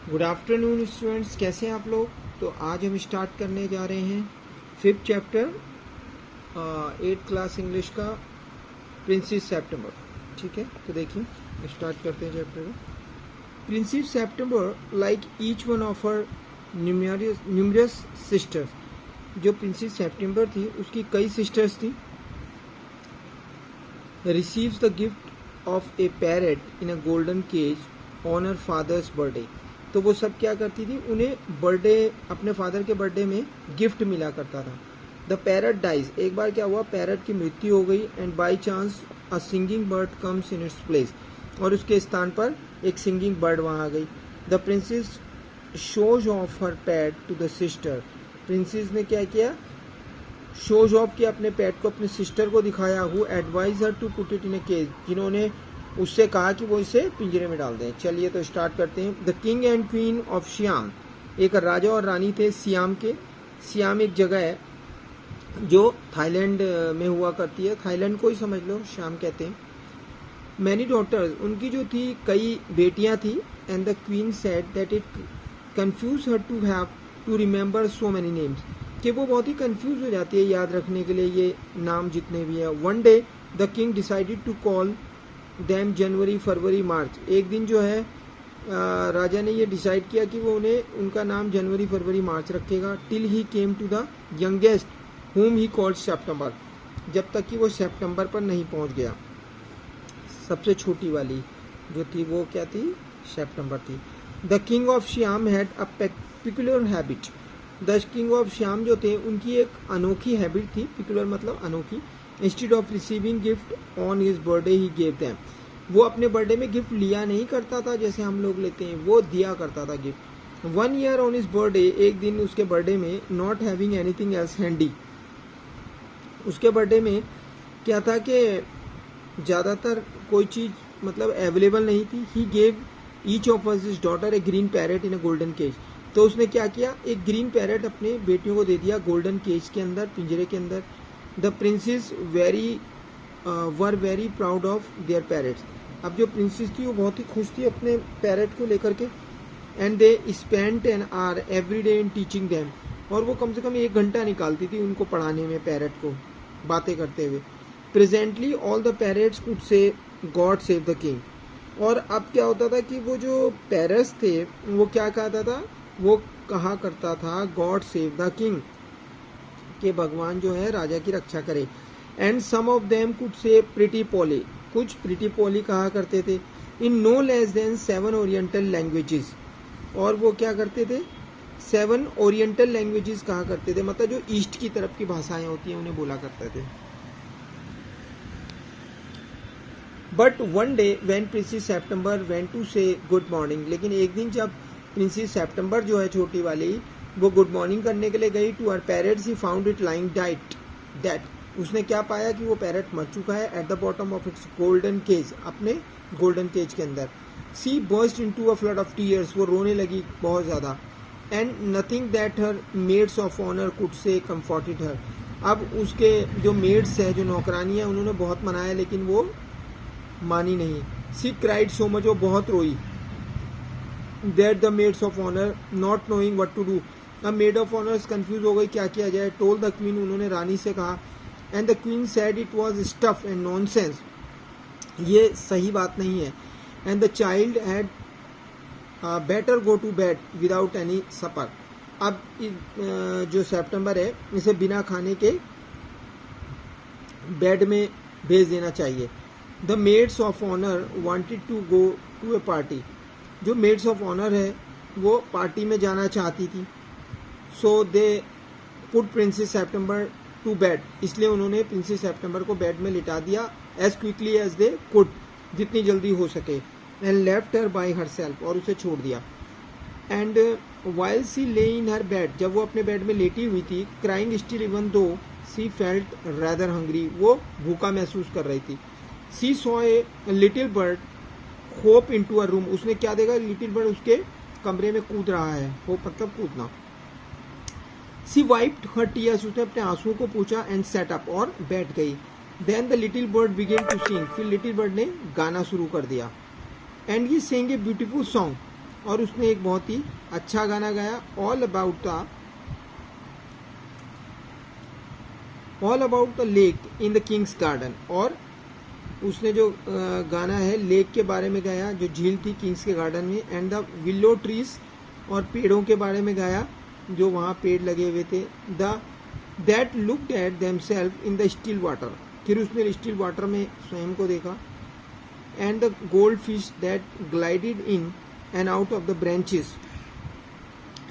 Good afternoon students, कैसे हैं आप लोग। तो आज हम स्टार्ट करने जा रहे हैं 5th chapter 8th class English का प्रिंसेस सेप्टेम्बर। ठीक है, तो देखिए स्टार्ट करते हैं चैप्टर को। Princess September like each one of her numerous sisters. जो प्रिंसेस सेप्टेम्बर थी उसकी कई सिस्टर्स थी। Receives the gift of a parrot in a golden cage on her father's birthday. तो वो सब क्या करती थी, उन्हें बर्थडे, अपने फादर के बर्थडे में गिफ्ट मिला करता था। द पैरट डाइज, एक बार क्या हुआ, पैरट की मृत्यु हो गई। And by chance a singing bird comes in its place, और उसके स्थान पर एक सिंगिंग बर्ड वहाँ आ गई। The princess shows of her PAT two the sister. Princess ने क्या किया, शोज ऑफ किया अपने पैट को अपने सिस्टर को दिखाया। Who advise her to put it in a cage, जिन्होंने उससे कहा कि वो इसे पिंजरे में डाल दें। चलिए तो स्टार्ट करते हैं। The king and queen of SIAM, एक राजा और रानी थे सियाम के। सियाम एक जगह है जो थाईलैंड में हुआ करती है, थाईलैंड को ही समझ लो, श्याम कहते हैं। मैनी डॉटर्स, उनकी जो थी कई बेटियां थी। And the queen said that it confuse her to have to remember so many names, कि वो बहुत ही कंफ्यूज हो जाती है याद रखने के लिए ये नाम जितने भी है। One day the king decided to call them January February March. एक दिन जो है राजा ने ये डिसाइड किया कि वो उन्हें उनका नाम जनवरी फरवरी मार्च रखेगा। Till he came to the youngest whom he called सितंबर, जब तक कि वो सितंबर पर नहीं पहुंच गया। सबसे छोटी वाली जो थी वो क्या थी, सितंबर थी। The king of Shyam had a peculiar habit. The king of Shyam जो थे उनकी एक अनोखी हैबिट थी, पिकुलर मतलब अनोखी। Instead of receiving gift on his birthday he gave them, वो अपने बर्थडे में गिफ्ट लिया नहीं करता था जैसे हम लोग लेते हैं, वो दिया करता था gift. 1 year on his birthday, एक दिन उसके बर्थडे में, not having anything else handy, उसके बर्थडे में क्या था कि ज़्यादातर कोई चीज़ मतलब अवेलेबल नहीं थी। He gave each of his daughter a green parrot in a golden cage. तो उसने क्या किया, एक ग्रीन पैरेट अपने बेटियों को दे दिया गोल्डन केज के अंदर, पिंजरे के अंदर। The princess were very proud of their parrots. अब जो प्रिंसेस थी वो बहुत ही खुश थी अपने पैरेट को लेकर के। And they spent an hour every day in teaching them, और वो कम से कम 1 घंटा निकालती थी उनको पढ़ाने में, पैरेट को बातें करते हुए। Presently all the parrots could say God save the king. और अब क्या होता था कि वो जो पैरट्स थे वो क्या कहता था, वो कहा करता था गॉड सेव द किंग, कि भगवान जो है राजा की रक्षा करे। And some of them could say pretty Polly, कुछ प्रिटी पोली कहा करते थे। In no less than 7 oriental languages, और वो क्या करते थे, 7 ओरिएंटल लैंग्वेजेस कहा करते थे, मतलब जो ईस्ट की तरफ की भाषाएं होती हैं उन्हें बोला करते थे। But one day when Princess September went to say good morning, लेकिन एक दिन जब प्रिंसेस सितंबर जो है छोटी वाली, वो गुड मॉर्निंग करने के लिए गई to her parrots, he found it lying dead. उसने क्या पाया कि वो पैरेट मर चुका है at the bottom of its golden cage, अपने गोल्डन केज के अंदर। She burst into a flood of tears, वो रोने लगी बहुत ज्यादा। And nothing that her maids of honour could say comforted her. अब उसके जो मेड्स है, जो नौकरानी है, उन्होंने बहुत मनाया लेकिन वो मानी नहीं। सी क्राइड सो मच, वो बहुत रोई। That the maids of honour not knowing what to do, अब मेड ऑफ ऑनर्स कंफ्यूज हो गई क्या किया जाए। टोल्ड द क्वीन, उन्होंने रानी से कहा। And the queen said it was stuff and nonsense, ये सही बात नहीं है। And the child had better go to bed without any supper, अब जो सितंबर है इसे बिना खाने के बेड में भेज देना चाहिए। The maids of honour wanted to go to a party, जो मेड्स ऑफ ऑनर है वो पार्टी में जाना चाहती थी। So they put princess September to bed, इसलिए उन्होंने प्रिंसेस सितंबर को बेड में लिटा दिया as quickly as they could, जितनी जल्दी हो सके। And left her by herself, और उसे छोड़ दिया। एंड वाइल सी ले इन हर बेड, जब वो अपने बेड में लेटी हुई थी, क्राइंग स्टिल इवन दो सी फेल्ट रैदर हंग्री, वो भूखा महसूस कर रही थी। She saw a little bird hop into a room, उसने क्या देखा, लिटिल बर्ड उसके कमरे में कूद रहा है, होप मतलब कूदना। सी वाइप्ड हर टीयर्स, उसने अपने आंसुओं को पूछा। एंड सेट अप, और बैठ गई। Then the little bird began to sing, फिर लिटिल बर्ड ने गाना शुरू कर दिया। And he sang a beautiful song, और उसने एक बहुत ही अच्छा गाना गाया, all about the lake in the king's garden. और उसने जो गाना है लेक के बारे में गाया, जो झील थी किंग्स के गार्डन में, एंड द विलो ट्रीज, और पेड़ों के बारे में गाया जो वहाँ पेड़ लगे हुए थे, the that looked at themself in the still water, फिर उसने स्टिल वाटर में स्वयं को देखा, and the gold fish that glided in and out of the branches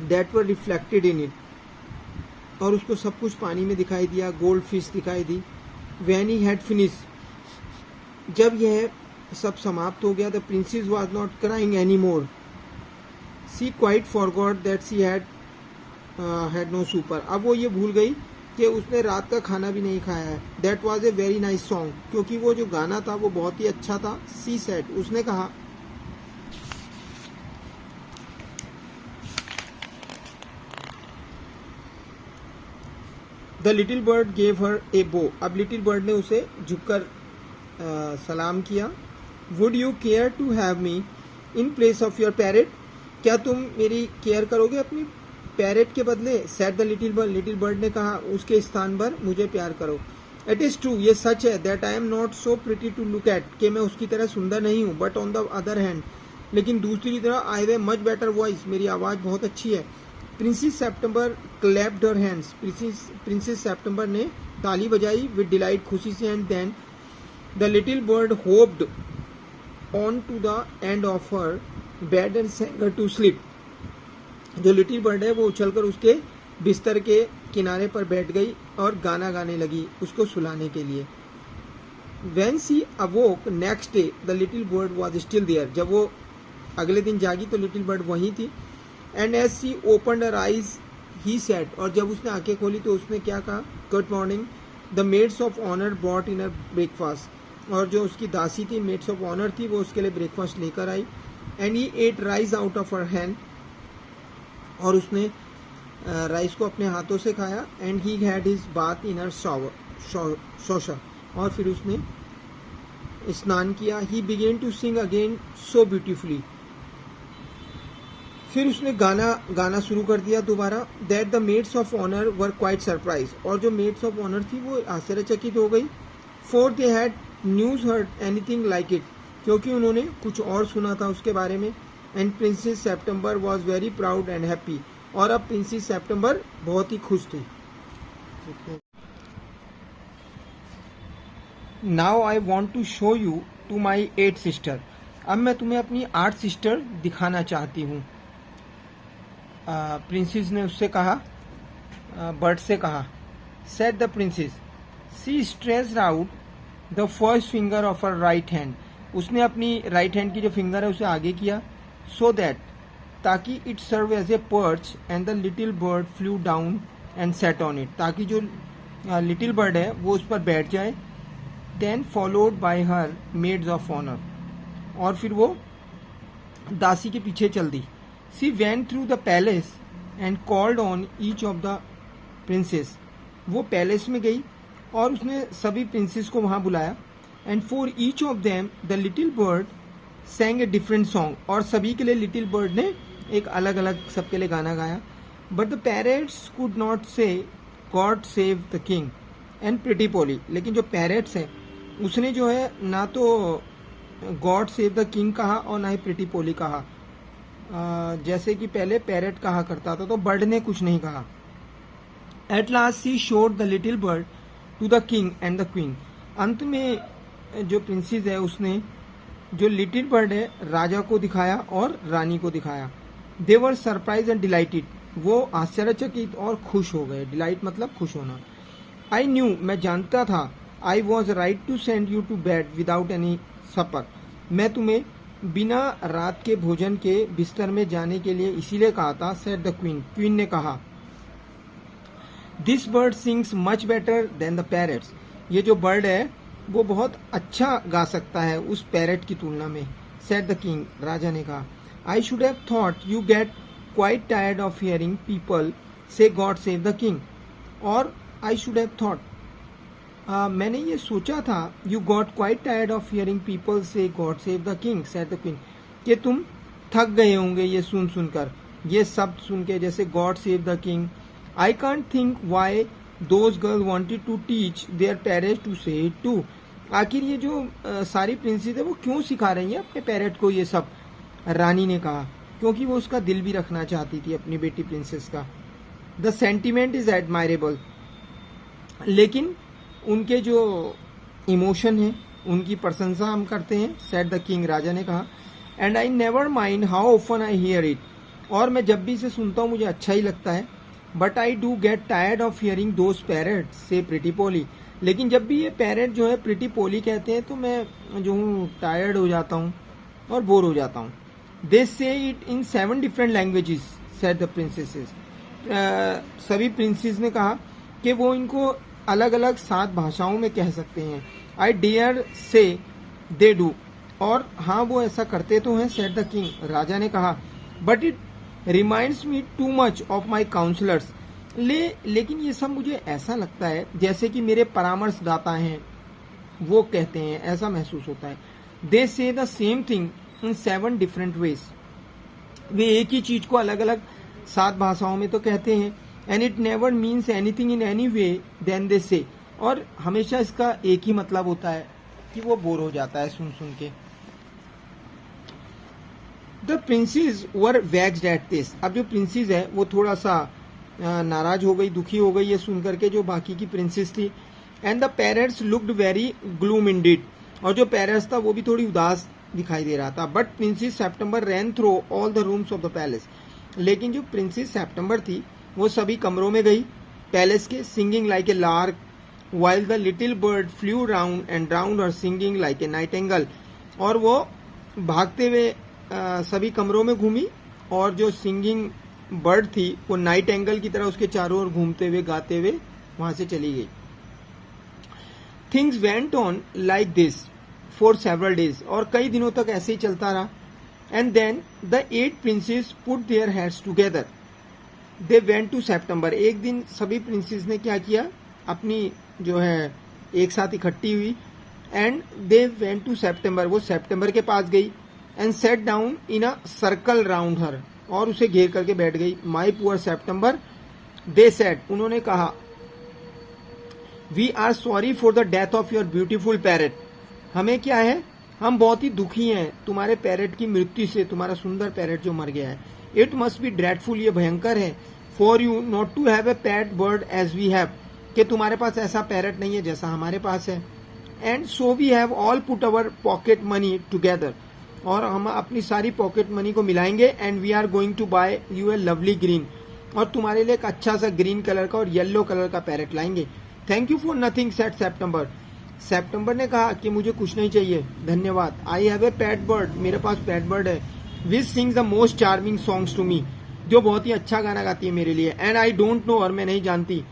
that were reflected in it, और उसको सब कुछ पानी में दिखाई दिया, गोल्ड फिश दिखाई दी। व्हेन ही हैड फिनिश, जब यह सब समाप्त हो गया, the princess was not crying any more, she quite forgot that she had no supper. अब वो ये भूल गई कि उसने रात का खाना भी नहीं खाया है। That was a very nice song, क्योंकि वो जो गाना था वो बहुत ही अच्छा था। सी सेड, उसने कहा, the little bird gave her a bow, अब लिटिल बर्ड ने उसे झुककर सलाम किया। Would you care to have me in place of your parrot, क्या तुम मेरी केयर करोगे अपनी पैरेट के बदले। सेड द लिटिल बर्ड ने कहा, उसके स्थान पर मुझे प्यार करो। इट इज ट्रू, ये सच है, that I am not so pretty to look at, कि मैं उसकी तरह सुंदर नहीं हूँ, but on the other hand, लेकिन दूसरी तरह I have much better voice, मेरी आवाज बहुत अच्छी है। Princess September clapped her hands, Princess September ने ताली बजाई विद डिलाइट, खुशी से। And then the little bird hopped on to the end of her bed and sang her to sleep, जो लिटिल बर्ड है वो उछलकर उसके बिस्तर के किनारे पर बैठ गई और गाना गाने लगी उसको सुलाने के लिए। When she awoke next day, the little bird was still there. जब वो अगले दिन जागी तो लिटिल बर्ड वहीं थी। And as she opened her eyes, he said, और जब उसने आंखें खोली तो उसने क्या कहा, good morning, the maids of honour brought in breakfast, और जो उसकी दासी थी, मेड्स ऑफ ऑनर थी, वो उसके लिए ब्रेकफास्ट लेकर आई। And he ate rice out of her hand, और उसने राइस को अपने हाथों से खाया। And he had his bath in her saucer, और फिर उसने स्नान किया। He began to sing again so beautifully, फिर उसने गाना शुरू कर दिया दोबारा। That the maids of honour were quite surprise, और जो मेड्स ऑफ ऑनर थी वो आश्चर्यचकित हो गई। For they had never heard anything like it, क्योंकि उन्होंने कुछ और सुना था उसके बारे में। And Princess September was very proud and happy, और अब प्रिंसेस सेप्टेम्बर बहुत ही खुश थी। Now I want to show you to my 8 sister, अब मैं तुम्हें अपनी 8 सिस्टर दिखाना चाहती हूँ। प्रिंसेस ने उससे कहा, बर्ड से कहा। Said the princess, she stretched out the first finger of her right hand, उसने अपनी राइट हैंड की जो फिंगर है उसे आगे किया। सो दैट, ताकि it serve as a perch, and the little bird flew down and sat on it, ताकि जो लिटिल बर्ड है वो उस पर बैठ जाए। Then followed by her maids of honour, और फिर वो दासी के पीछे चल दी। She went through the palace and called on each of the princesses, वो पैलेस में गई और उसने सभी प्रिंसेस को वहां बुलाया। And for each of them the little bird sang a different song, और सभी के लिए लिटिल बर्ड ने एक अलग अलग सबके लिए गाना गाया। But the parrots could not say God save the king and pretty Polly, लेकिन जो पैरेट्स है उसने जो है ना तो गॉड सेव द किंग कहा और ना ही प्रिटी पोली कहा। जैसे कि पहले पैरेट कहा करता था तो बर्ड ने कुछ नहीं कहा। At last she showed the little bird to the king and the queen, अंत में जो प्रिंसेस है उसने जो लिटिल बर्ड है राजा को दिखाया और रानी को दिखाया। दे वर सरप्राइज एंड डिलाइटेड, वो आश्चर्यचकित और खुश हो गए। डिलाइट मतलब खुश होना। आई न्यू, मैं जानता था। I was right to send you to bed without any supper, मैं तुम्हें बिना रात के भोजन के बिस्तर में जाने के लिए इसीलिए कहा था। सेड द क्वीन, क्वीन ने कहा। This bird sings much better than the parrots, ये जो बर्ड है वो बहुत अच्छा गा सकता है उस पैरेट की तुलना में। सेड द किंग, राजा ने कहा। I should have thought you get quite tired of hearing people say God save the king, और आई शुड हैव थॉट, मैंने ये सोचा था, you got quite tired of hearing people say God save the king, said the queen, कि तुम थक गए होंगे ये सुनकर, ये शब्द सुन के, जैसे God save the king, I can't think why those girl wanted to teach their parents to say it too. आखिर ये जो सारी प्रिंसेस है वो क्यों सिखा रही है अपने पेरेंट को ये सब, रानी ने कहा, क्योंकि वो उसका दिल भी रखना चाहती थी अपनी बेटी प्रिंसेस का। द सेंटिमेंट इज एडमायरेबल, लेकिन उनके जो इमोशन है उनकी प्रशंसा हम करते हैं, सेड द किंग, राजा ने कहा। And I never mind how often I hear it, और मैं जब भी इसे सुनता हूँ मुझे अच्छा ही लगता है। But I do get tired of hearing those parrot से प्रिटी पोली, लेकिन जब भी ये पैरेट जो है प्रिटी पोली कहते हैं तो मैं जो हूँ टायर्ड हो जाता हूँ और बोर हो जाता हूँ। दे से it in 7 different languages, said the princesses. सभी प्रिंसेस ने कहा कि वो इनको अलग अलग 7 भाषाओं में कह सकते हैं। आई डेयर से दे डू, और हाँ वो ऐसा करते तो हैं, सेड द किंग, राजा ने कहा। But it reminds me too much of my counsellors, लेकिन ये सब मुझे ऐसा लगता है जैसे कि मेरे परामर्शदाता हैं वो कहते हैं, ऐसा महसूस होता है। They say the same thing in 7 different ways, वे एक ही चीज को अलग अलग 7 भाषाओं में तो कहते हैं। And it never means anything in any way than they say, और हमेशा इसका एक ही मतलब होता है कि वो बोर हो जाता है सुन सुन के। The princess were vaxxed at this, अब जो प्रिंसेस है वो थोड़ा सा नाराज हो गई, दुखी हो गई ये सुन करके जो बाकी की प्रिंसेस थी। And the parents looked very gloom Indeed, और जो पेरेंट्स था वो भी थोड़ी उदास दिखाई दे रहा था। But Princess September ran through all the rooms of the palace, लेकिन जो प्रिंसेस सेप्टेम्बर थी वो सभी कमरों में गई पैलेस के, singing like a lark while the little bird flu round and round और सिंगिंग लाइक ए नाइटिंगेल, और वो भागते हुए सभी कमरों में घूमी, और जो सिंगिंग बर्ड थी वो नाइट एंगल की तरह उसके चारों ओर घूमते हुए गाते हुए वहां से चली गई। Things went on like this for several days, और कई दिनों तक ऐसे ही चलता रहा। And then the 8 princess put their heads together, they went to September, एक दिन सभी प्रिंसेस ने क्या किया, अपनी जो है एक साथ इकट्ठी हुई। And they went to September, वो सेप्टेम्बर के पास गई। And sat down in a circle round her, और उसे घेर करके बैठ गई। My poor September, they said, उन्होंने कहा, we are sorry for the death of your beautiful parrot, हमें क्या है, हम बहुत ही दुखी हैं तुम्हारे पैरेट की मृत्यु से, तुम्हारा सुंदर पैरेट जो मर गया है। इट मस्ट बी ड्रेडफुल, ये भयंकर है, for you not to have a pet bird as we have, कि तुम्हारे पास ऐसा पैरेट नहीं है जैसा हमारे पास है। And so we have all put our pocket money together, और हम अपनी सारी पॉकेट मनी को मिलाएंगे। And we are going to buy you a lovely green, और तुम्हारे लिए एक अच्छा सा ग्रीन कलर का और येलो कलर का पैरेट लाएंगे। Thank you for nothing, said September, September ने कहा कि मुझे कुछ नहीं चाहिए, धन्यवाद। I have a pet bird, मेरे पास पैट बर्ड है, which sings the most charming songs to me, जो बहुत ही अच्छा गाना गाती है मेरे लिए। एंड आई डोंट नो, और मैं नहीं जानती,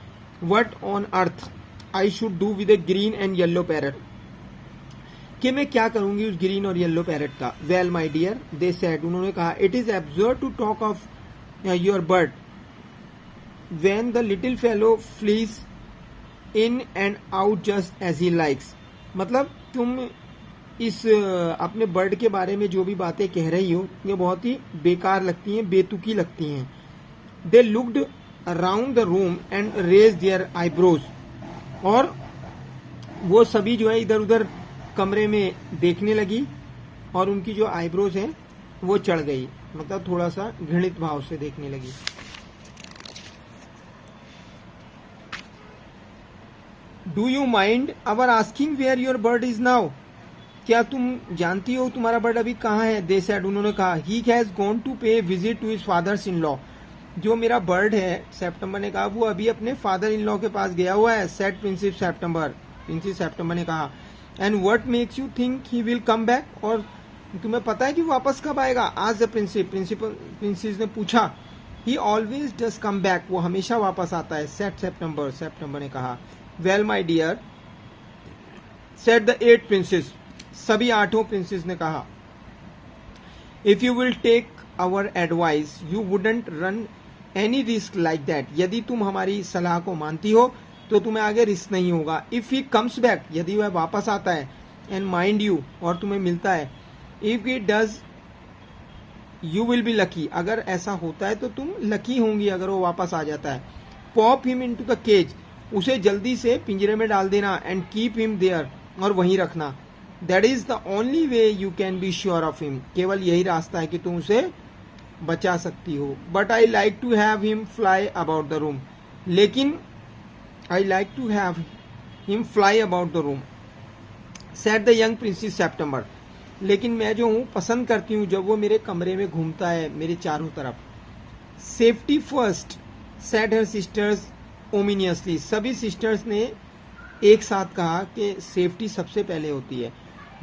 what on earth I should do with a green and yellow parrot, कि मैं क्या करूंगी उस ग्रीन और येलो पैरेट का। Well my dear, they said, उन्होंने कहा, it is absurd to talk of your bird when the little fellow flies in and out just as he likes, मतलब तुम इस अपने बर्ड के बारे में जो भी बातें कह रही हो ये बहुत ही बेकार लगती हैं, बेतुकी लगती हैं। They looked around the room and raised their eyebrows, और वो सभी जो है इधर उधर कमरे में देखने लगी, और उनकी जो आईब्रोज हैं वो चढ़ गई, मतलब थोड़ा सा घृणित भाव से देखने लगी। Do you mind our asking where your bird is now, क्या तुम जानती हो तुम्हारा बर्ड अभी कहाँ है। दे सेड, उन्होंने कहा, he has gone to pay visit to his father's in law, जो मेरा बर्ड है, सेप्टेम्बर ने कहा, वो अभी अपने फादर इन लॉ के पास गया हुआ है। Said princess September, princess September ने कहा। And what makes you think he will come back, और तुम्हें पता है कि वापस कब आएगा। आज द प्रिंसेस ने पूछा। ही ऑलवेज डज कम बैक, वो हमेशा वापस आता है। सेड सेप्टेम्बर, सेप्टेम्बर ने कहा। Well my dear, said the 8 princess, सभी 8 प्रिंसेस ने कहा, if you will take our advice you wouldn't run any risk like that, यदि तुम हमारी सलाह को मानती हो तो तुम्हें आगे रिस्क नहीं होगा। इफ ही कम्स बैक, यदि वह वापस आता है, एंड माइंड यू, और तुम्हें मिलता है, if he does you will be lucky, अगर ऐसा होता है तो तुम लकी होंगी अगर वो वापस आ जाता है। Pop him into the cage, उसे जल्दी से पिंजरे में डाल देना, एंड कीप हिम देयर, और वहीं रखना। That is the only way you can be sure of him, केवल यही रास्ता है कि तुम उसे बचा सकती हो। But I like to have him fly about the room, लेकिन I like to have him fly about the room, said the young princess September, लेकिन मैं जो हूँ पसंद करती हूँ जब वो मेरे कमरे में घूमता है मेरे चारों तरफ। Safety first, said her sisters ominously, सभी सिस्टर्स ने एक साथ कहा कि सेफ्टी सबसे पहले होती है।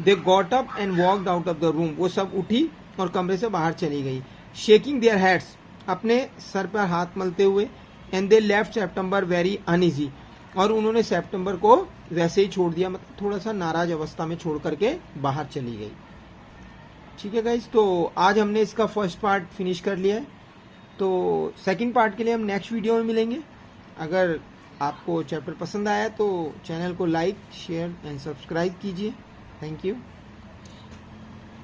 They got up and walked out of the room, वो सब उठी और कमरे से बाहर चली गई। शेकिंग देयर हेड्स, अपने सर पर हाथ मलते हुए। And they left September very uneasy, और उन्होंने सेप्टेम्बर को वैसे ही छोड़ दिया, मतलब थोड़ा सा नाराज अवस्था में छोड़ करके बाहर चली गई। ठीक है गाइज, तो आज हमने इसका फर्स्ट पार्ट फिनिश कर लिया है, तो सेकंड पार्ट के लिए हम नेक्स्ट वीडियो में मिलेंगे। अगर आपको चैप्टर पसंद आया तो चैनल को लाइक, शेयर एंड सब्सक्राइब कीजिए। Thank you.